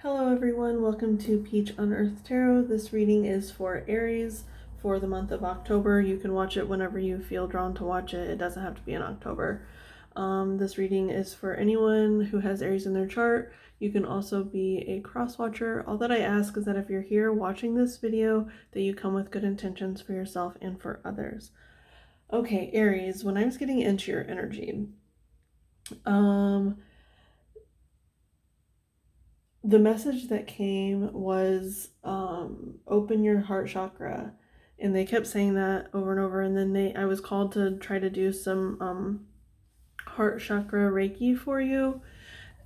Hello everyone, welcome to Peach Unearthed Tarot. This reading is for Aries for the month of October. You can watch it whenever you feel drawn to watch it. It doesn't have to be in October. This reading is for anyone who has Aries in their chart. You can also be a cross watcher. All that I ask is that if you're here watching this video, that you come with good intentions for yourself and for others. Okay, Aries, when I was getting into your energy, the message that came was open your heart chakra, and they kept saying that over and over, and then I was called to try to do some heart chakra reiki for you,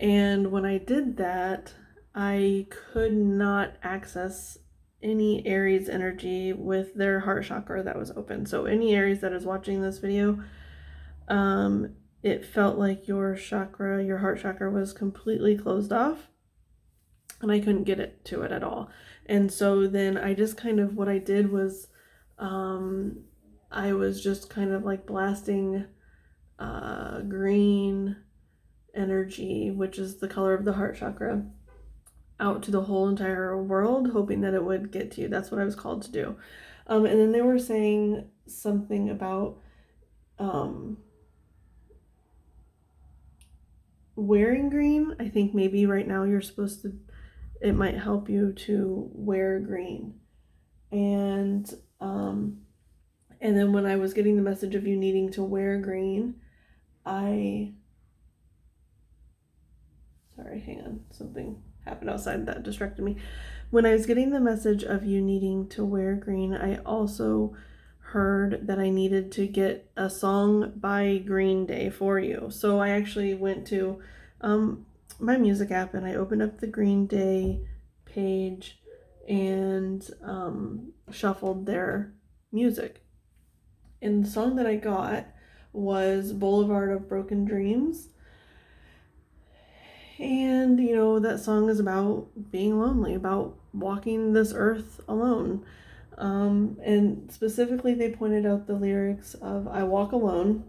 and when I did that I could not access any Aries energy with their heart chakra that was open. So any Aries that is watching this video, it felt like your heart chakra was completely closed off, and I couldn't get it to it at all. And so then I just kind of, what I did was I was just kind of like blasting green energy, which is the color of the heart chakra, out to the whole entire world, hoping that it would get to you. That's what I was called to do. And then they were saying something about wearing green. I think maybe right now you're supposed to, it might help you to wear green. And then when I was getting the message of you needing to wear green, sorry, hang on, something happened outside that distracted me. When I was getting the message of you needing to wear green, I also heard that I needed to get a song by Green Day for you. So I actually went to my music app and I opened up the Green Day page and shuffled their music. And the song that I got was Boulevard of Broken Dreams. And, you know, that song is about being lonely, about walking this earth alone. And specifically, they pointed out the lyrics of I walk alone,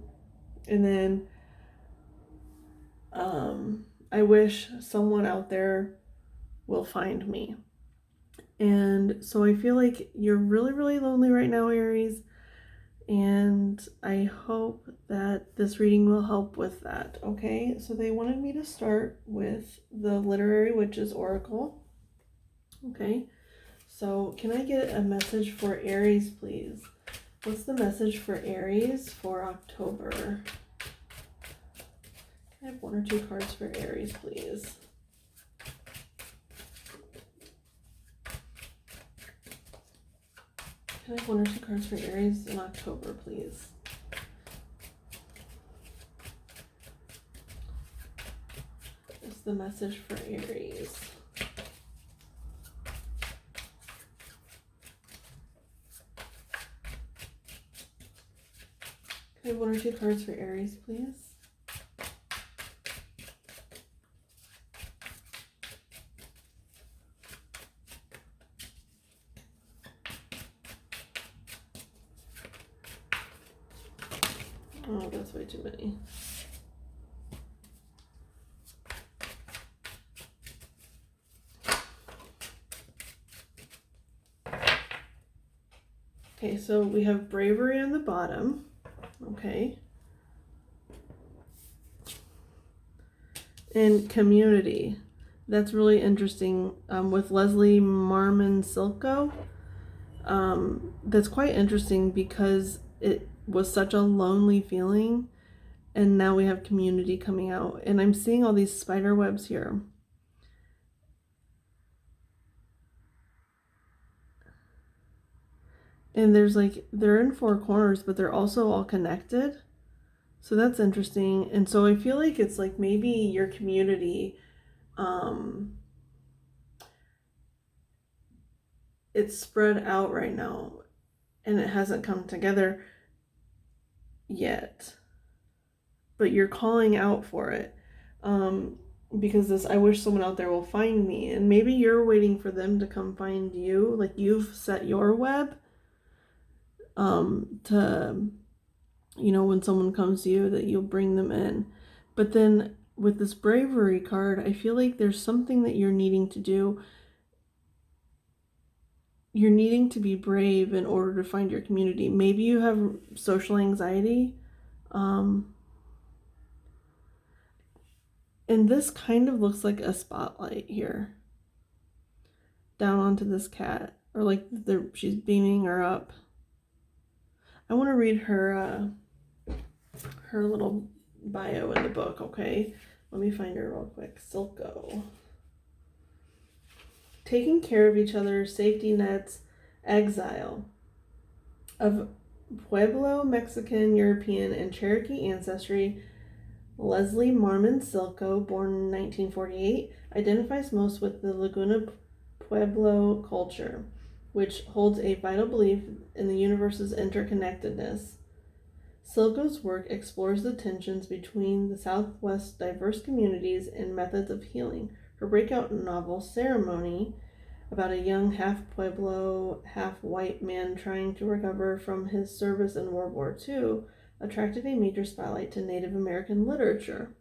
and then I wish someone out there will find me. And so I feel like you're really, really lonely right now, Aries. And I hope that this reading will help with that. Okay, so they wanted me to start with the Literary Witches Oracle. Okay, so can I get a message for Aries, please? What's the message for Aries for October? Can I have one or two cards for Aries, please? Can I have one or two cards for Aries in October, please? What's the message for Aries? Can I have one or two cards for Aries, please? Oh, that's way too many. Okay, so we have bravery on the bottom. Okay. And community. That's really interesting. With Leslie Marmon Silko. That's quite interesting because it was such a lonely feeling, and now we have community coming out, and I'm seeing all these spider webs here. And there's like, they're in four corners, but they're also all connected. So that's interesting. And so I feel like it's like maybe your community, it's spread out right now and it hasn't come together yet, but you're calling out for it. Because this, I wish someone out there will find me, and maybe you're waiting for them to come find you. Like you've set your web to, you know, when someone comes to you, that you'll bring them in. But then with this bravery card, I feel like there's something that you're needing to do. You're needing to be brave in order to find your community. Maybe you have social anxiety. And this kind of looks like a spotlight here down onto this cat, or like she's beaming her up. I want to read her little bio in the book, okay? Let me find her real quick. Silco. Taking care of each other, safety nets, exile. Of Pueblo, Mexican, European, and Cherokee ancestry, Leslie Marmon Silco, born in 1948, identifies most with the Laguna Pueblo culture, which holds a vital belief in the universe's interconnectedness. Silco's work explores the tensions between the Southwest's diverse communities and methods of healing. Her breakout novel, Ceremony, about a young half-Pueblo, half-white man trying to recover from his service in World War II, attracted a major spotlight to Native American literature.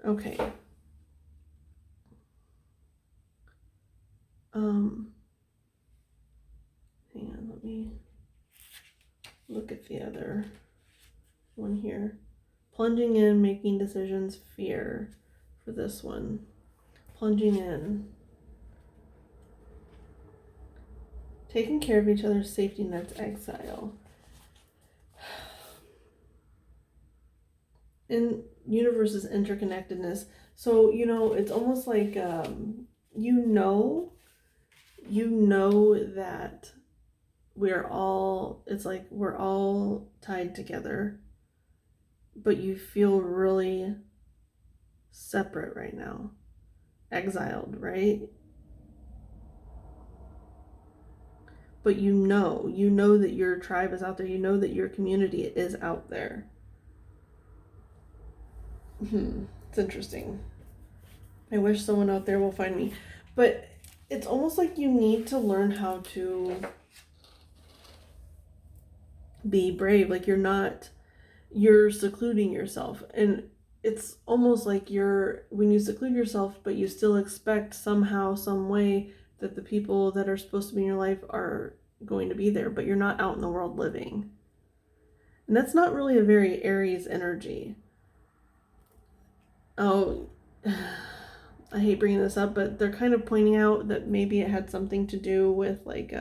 Okay. Hang on, let me look at the other one here. Plunging in, making decisions, fear for this one. Plunging in. Taking care of each other's safety nets, exile. In universe's interconnectedness. So, it's almost like, you know that we're all tied together, but you feel really separate right now, exiled, right? But you know that your tribe is out there, that your community is out there. It's interesting. I wish someone out there will find me, but it's almost like you need to learn how to be brave. Like you're secluding yourself, and it's almost like when you seclude yourself, but you still expect somehow, some way that the people that are supposed to be in your life are going to be there, but you're not out in the world living. And that's not really a very Aries energy. Oh, I hate bringing this up, but they're kind of pointing out that maybe it had something to do with like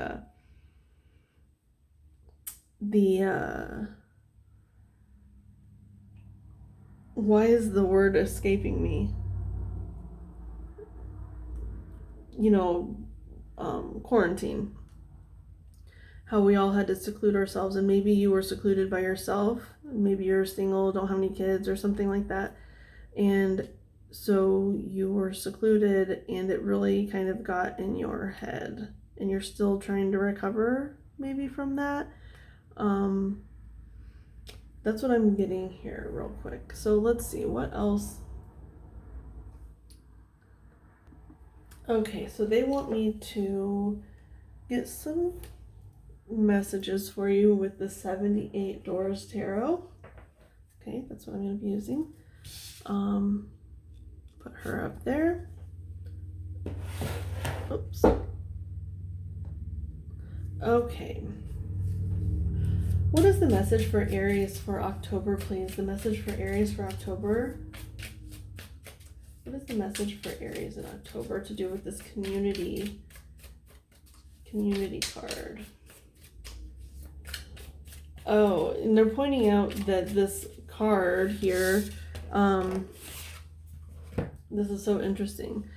why is the word escaping me? Quarantine. How we all had to seclude ourselves, and maybe you were secluded by yourself. Maybe you're single, don't have any kids, or something like that. And so you were secluded, and it really kind of got in your head, and you're still trying to recover maybe from that. That's what I'm getting here real quick. So let's see, what else? Okay, so they want me to get some messages for you with the 78 Doors Tarot. Okay, that's what I'm going to be using. Put her up there. Oops. Okay. What is the message for Aries for October, please? The message for Aries for October. What is the message for Aries in October to do with this community card? Oh, and they're pointing out that this card here, this is so interesting.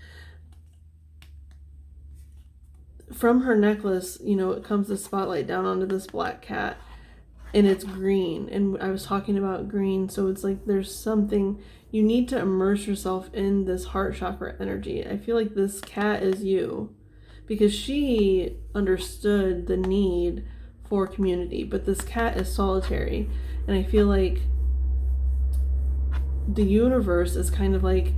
From her necklace, it comes the spotlight down onto this black cat, and it's green. And I was talking about green, so it's like there's something, you need to immerse yourself in this heart chakra energy. I feel like this cat is you, because she understood the need for community, but this cat is solitary. And I feel like the universe is kind of like,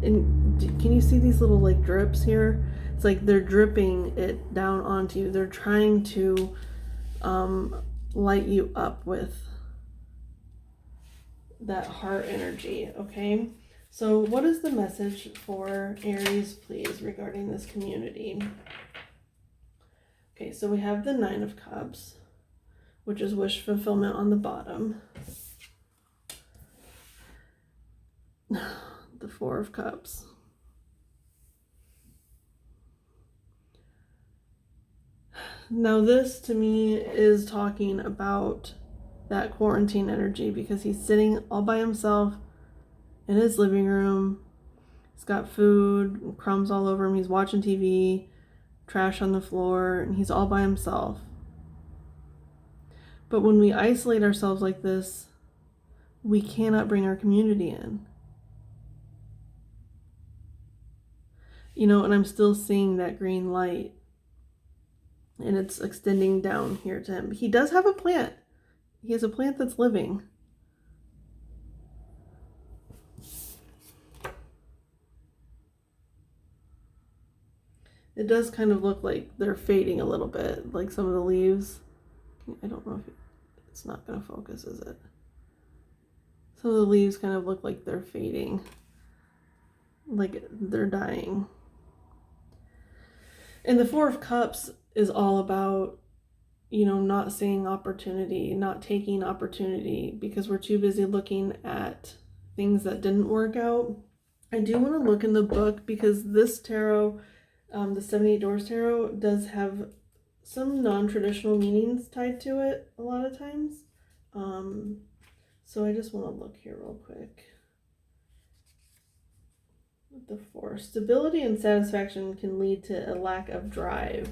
and can you see these little like drips here? It's like they're dripping it down onto you. They're trying to light you up with that heart energy, okay? So what is the message for Aries, please, regarding this community? Okay, so we have the Nine of Cups, which is wish fulfillment on the bottom. The Four of Cups. Now this to me is talking about that quarantine energy, because he's sitting all by himself in his living room. He's got food, crumbs all over him. He's watching TV, trash on the floor, and he's all by himself. But when we isolate ourselves like this, we cannot bring our community in. You know, and I'm still seeing that green light, and it's extending down here to him. He does have a plant. He has a plant that's living. It does kind of look like they're fading a little bit, like some of the leaves. I don't know if it's not going to focus, is it? Some of the leaves kind of look like they're fading, like they're dying. And the Four of Cups is all about, you know, not seeing opportunity, not taking opportunity because we're too busy looking at things that didn't work out. I do want to look in the book because this tarot, the 78 Doors Tarot, does have some non-traditional meanings tied to it a lot of times. So I just want to look here real quick. The Four. Stability and satisfaction can lead to a lack of drive.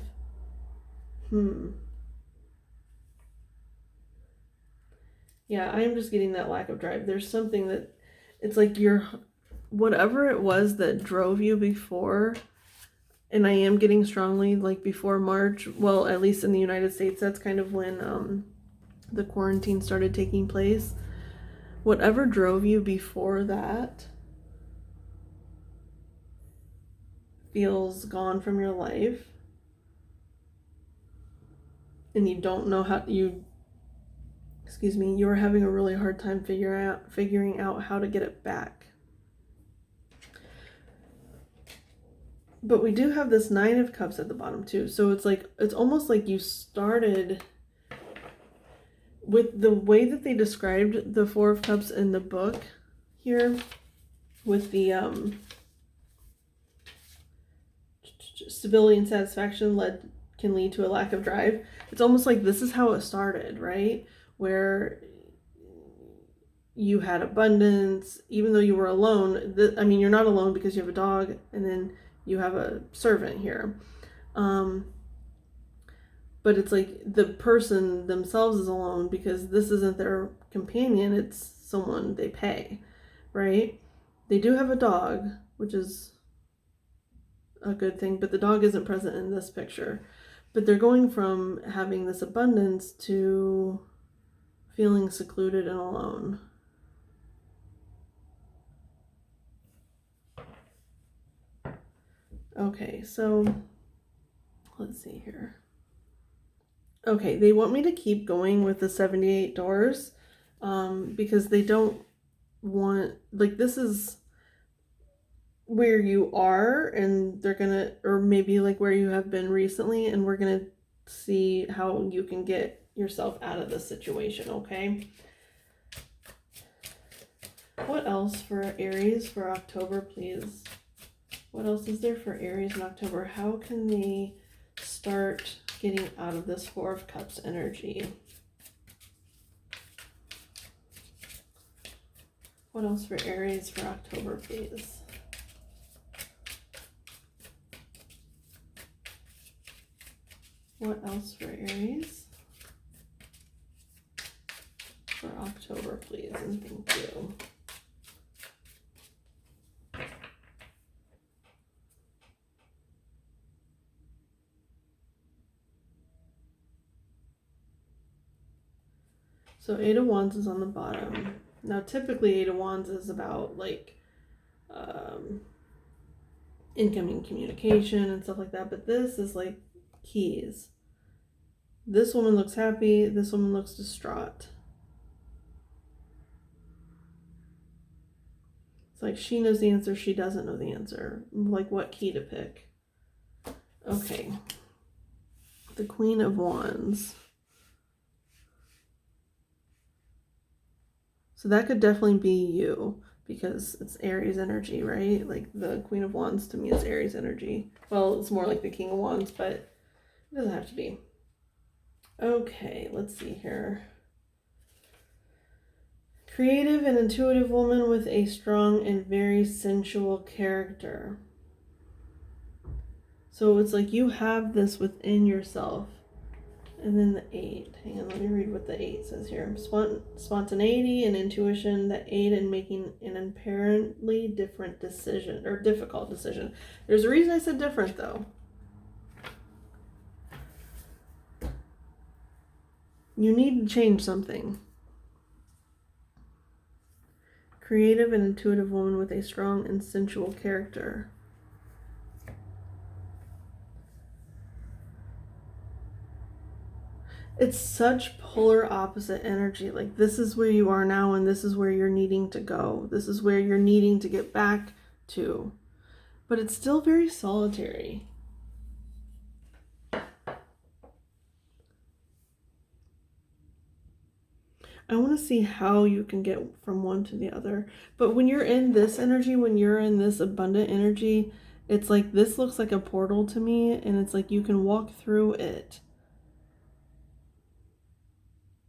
Yeah, I am just getting that lack of drive. There's something that, it's like whatever it was that drove you before, and I am getting strongly like before March, well, at least in the United States, that's kind of when the quarantine started taking place. Whatever drove you before that feels gone from your life, and you don't know how you're having a really hard time figuring out how to get it back. But we do have this Nine of Cups at the bottom too. So it's like, it's almost like you started with the way that they described the Four of Cups in the book here, with the stability and satisfaction can lead to a lack of drive. It's almost like this is how it started, right? Where you had abundance, even though you were alone. I mean, you're not alone because you have a dog, and then you have a servant here. But it's like the person themselves is alone because this isn't their companion, it's someone they pay, right? They do have a dog, which is a good thing, but the dog isn't present in this picture. But they're going from having this abundance to feeling secluded and alone. Okay, so let's see here. Okay, they want me to keep going with the 78 doors because they don't want, like, this is where you are, and they're gonna, or maybe like where you have been recently, and we're gonna see how you can get yourself out of this situation, okay? What else for Aries for October, please? What else is there for Aries in October? How can they start getting out of this Four of Cups energy? What else for Aries for October, please? What else for Aries for October, please? And thank you. So Eight of Wands is on the bottom. Now typically Eight of Wands is about like incoming communication and stuff like that. But this is like keys. This woman looks happy. This woman looks distraught. It's like she knows the answer. She doesn't know the answer. Like what key to pick. Okay. The Queen of Wands. So that could definitely be you because it's Aries energy, right? Like the Queen of Wands to me is Aries energy. Well, it's more like the King of Wands, but it doesn't have to be. Okay, let's see here. Creative and intuitive woman with a strong and very sensual character. So it's like you have this within yourself. And then the 8. Hang on, let me read what the 8 says here. Spontaneity and intuition that aid in making an apparently different decision or difficult decision. There's a reason I said different though. You need to change something. Creative and intuitive woman with a strong and sensual character. It's such polar opposite energy. Like this is where you are now and this is where you're needing to go. This is where you're needing to get back to. But it's still very solitary. I want to see how you can get from one to the other. But when you're in this energy, when you're in this abundant energy, it's like this looks like a portal to me and it's like you can walk through it.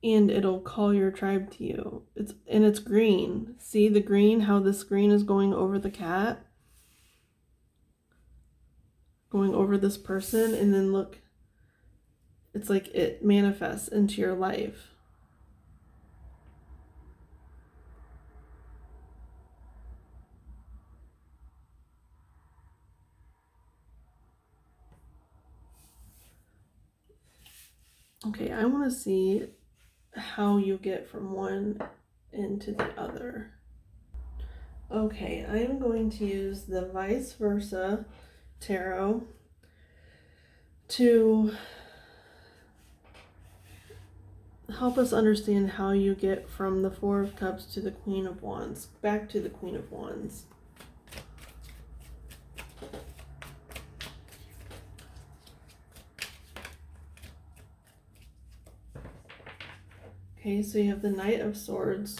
And it'll call your tribe to you. It's green. See the green, how this green is going over the cat? Going over this person, and then look, it's like it manifests into your life. Okay, I want to see how you get from one into the other. Okay, I'm going to use the vice versa tarot to help us understand how you get from the Four of Cups to the Queen of Wands, back to the Queen of Wands. Okay, so you have the Knight of Swords.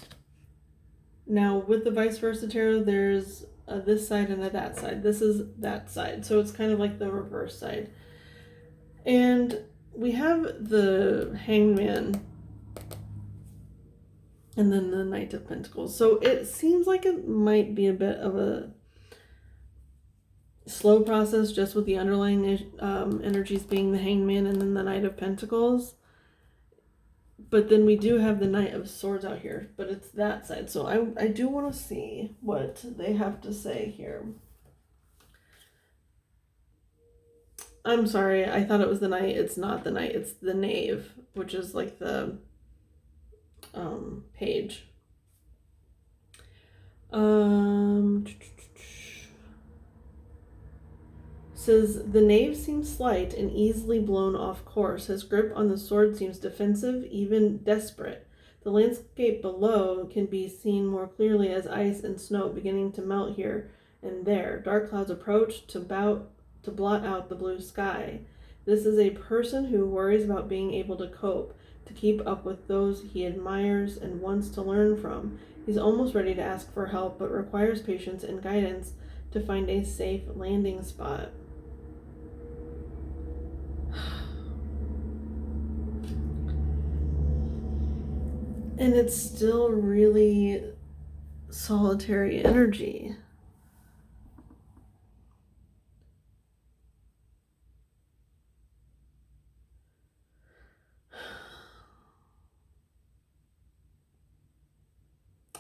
Now, with the vice versa tarot, there's a this side and a that side. This is that side, so it's kind of like the reverse side. And we have the Hangman and then the Knight of Pentacles. So it seems like it might be a bit of a slow process just with the underlying energies being the Hangman and then the Knight of Pentacles. But then we do have the Knight of Swords out here, but it's that side. So I do want to see what they have to say here. I'm sorry, I thought it was the Knight. It's not the Knight, it's the Knave, which is like the page. Says the knave seems slight and easily blown off course. His grip on the sword seems defensive, even desperate. The landscape below can be seen more clearly as ice and snow beginning to melt here and there. Dark clouds approach to blot out the blue sky. This is a person who worries about being able to cope, to keep up with those he admires and wants to learn from. He's almost ready to ask for help, but requires patience and guidance to find a safe landing spot. And it's still really solitary energy.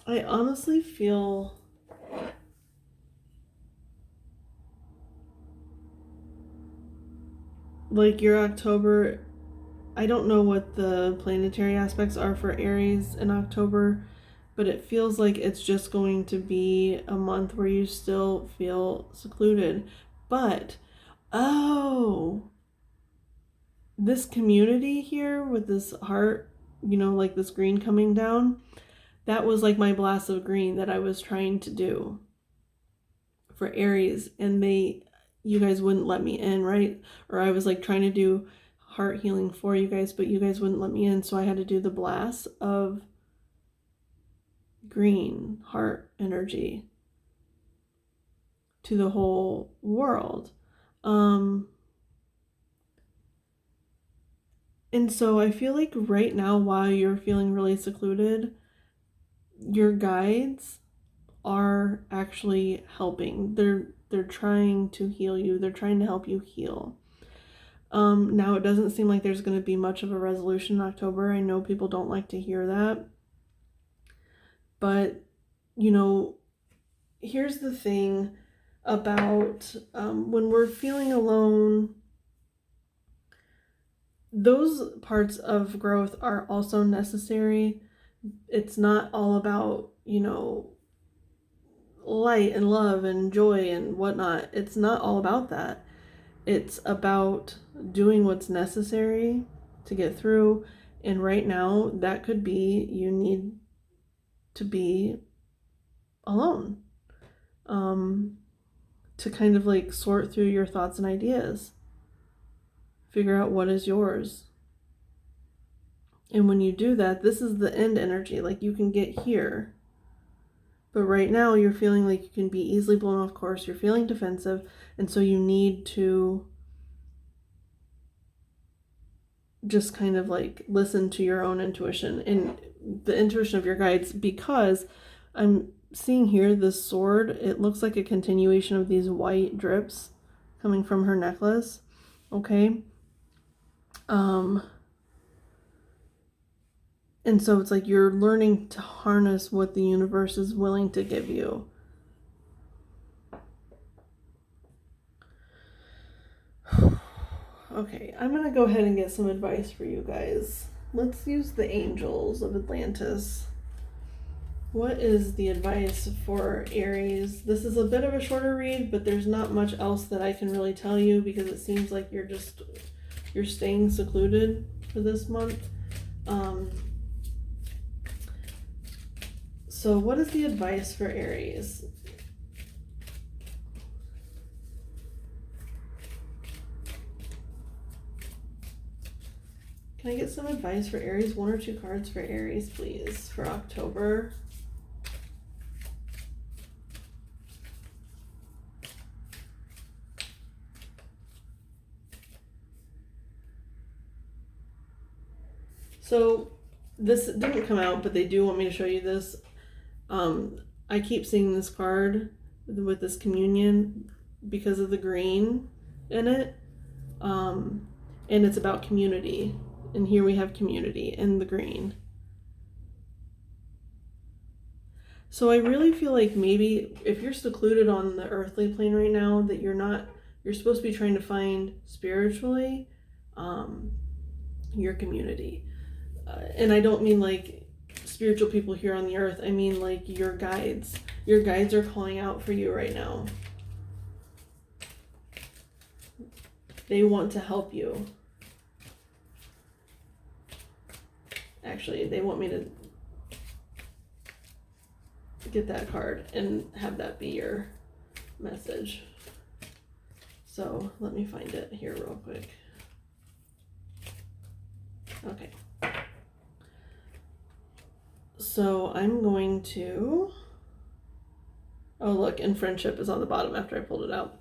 I honestly feel like your October, I don't know what the planetary aspects are for Aries in October, but it feels like it's just going to be a month where you still feel secluded. But, oh, this community here with this heart, like this green coming down, that was like my blast of green that I was trying to do for Aries, and you guys wouldn't let me in, right? Or I was like trying to do heart healing for you guys, but you guys wouldn't let me in, so I had to do the blast of green heart energy to the whole world. And so I feel like right now, while you're feeling really secluded, your guides are actually helping. They're trying to heal you. They're trying to help you heal. Now it doesn't seem like there's going to be much of a resolution in October. I know people don't like to hear that. But, here's the thing about when we're feeling alone, those parts of growth are also necessary. It's not all about, light and love and joy and whatnot. It's not all about that. It's about doing what's necessary to get through. And right now, that could be you need to be alone, to kind of like sort through your thoughts and ideas, figure out what is yours. And when you do that, this is the end energy. Like you can get here. But right now you're feeling like you can be easily blown off course. You're feeling defensive. And so you need to just kind of like listen to your own intuition and the intuition of your guides, because I'm seeing here this sword. It looks like a continuation of these white drips coming from her necklace. Okay. And so it's like you're learning to harness what the universe is willing to give you. Okay, I'm going to go ahead and get some advice for you guys. Let's use the angels of Atlantis. What is the advice for Aries? This is a bit of a shorter read, but there's not much else that I can really tell you because it seems like you're staying secluded for this month. So what is the advice for Aries? Can I get some advice for Aries? 1 or 2 cards for Aries, please, for October. So this didn't come out, but they do want me to show you this. I keep seeing this card with this communion because of the green in it. And it's about community. And here we have community in the green. So I really feel like maybe if you're secluded on the earthly plane right now, that you're supposed to be trying to find spiritually your community. And I don't mean like spiritual people here on the earth. I mean like your guides. Your guides are calling out for you right now. They want to help you. Actually, they want me to get that card and have that be your message. So let me find it here real quick. Okay. So I'm going to, oh look, and friendship is on the bottom after I pulled it out.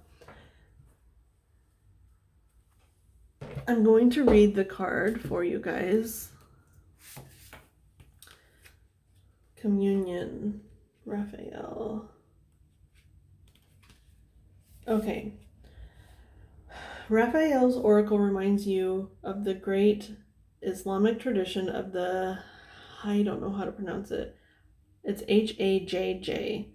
I'm going to read the card for you guys. Communion, Raphael. Okay. Raphael's oracle reminds you of the great Islamic tradition of the, I don't know how to pronounce it. It's Hajj.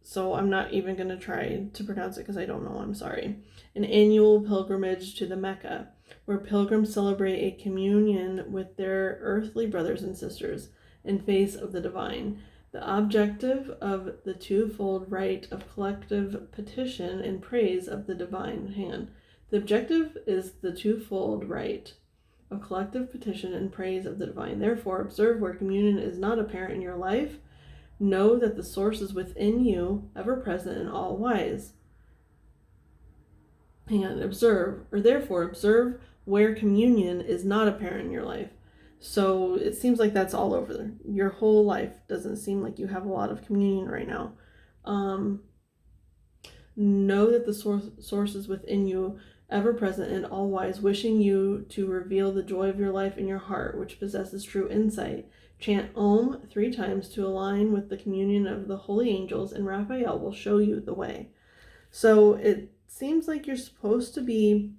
So I'm not even going to try to pronounce it because I don't know. I'm sorry. An annual pilgrimage to the Mecca, where pilgrims celebrate a communion with their earthly brothers and sisters in face of the divine. The objective of the twofold right of collective petition and praise of the divine hand. The objective is the twofold right of collective petition and praise of the divine. Therefore, observe where communion is not apparent in your life. Know that the source is within you, ever present and all wise. And therefore observe where communion is not apparent in your life. So it seems like that's all over. Your whole life doesn't seem like you have a lot of communion right now. Know that the source is within you, ever present and all wise, wishing you to reveal the joy of your life in your heart, which possesses true insight. Chant Om 3 times to align with the communion of the holy angels, and Raphael will show you the way. So it seems like you're supposed to be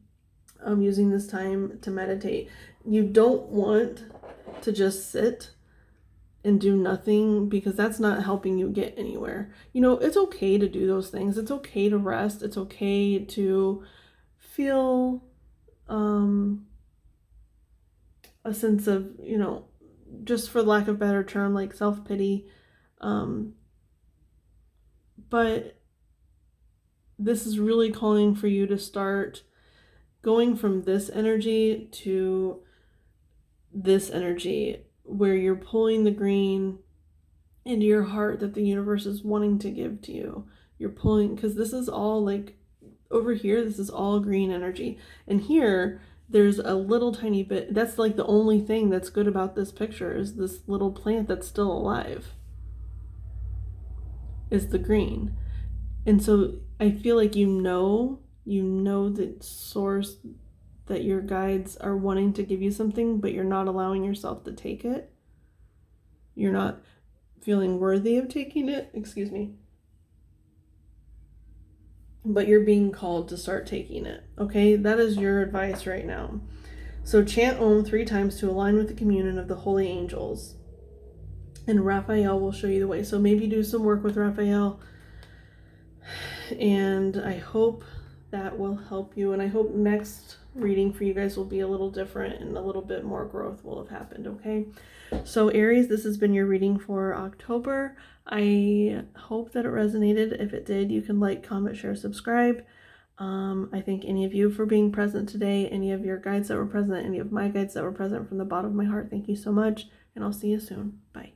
using this time to meditate. You don't want to just sit and do nothing, because that's not helping you get anywhere. It's okay to do those things. It's okay to rest. It's okay to feel a sense of, just for lack of a better term, like self-pity. But this is really calling for you to start going from this energy to this energy, where you're pulling the green into your heart that the universe is wanting to give to you. You're pulling, because this is all like over here, this is all green energy. And here, there's a little tiny bit. That's like the only thing that's good about this picture, is this little plant that's still alive, is the green. And so I feel like you know the source, that your guides are wanting to give you something, but you're not allowing yourself to take it. You're not feeling worthy of taking it, excuse me. But you're being called to start taking it, okay? That is your advice right now. So chant Om 3 times to align with the communion of the holy angels, and Raphael will show you the way. So maybe do some work with Raphael, and I hope that will help you. And I hope next reading for you guys will be a little different, and a little bit more growth will have happened, okay? So Aries, this has been your reading for October. I hope that it resonated. If it did, you can like, comment, share, subscribe. I thank any of you for being present today, any of your guides that were present, any of my guides that were present, from the bottom of my heart. Thank you so much, and I'll see you soon. Bye.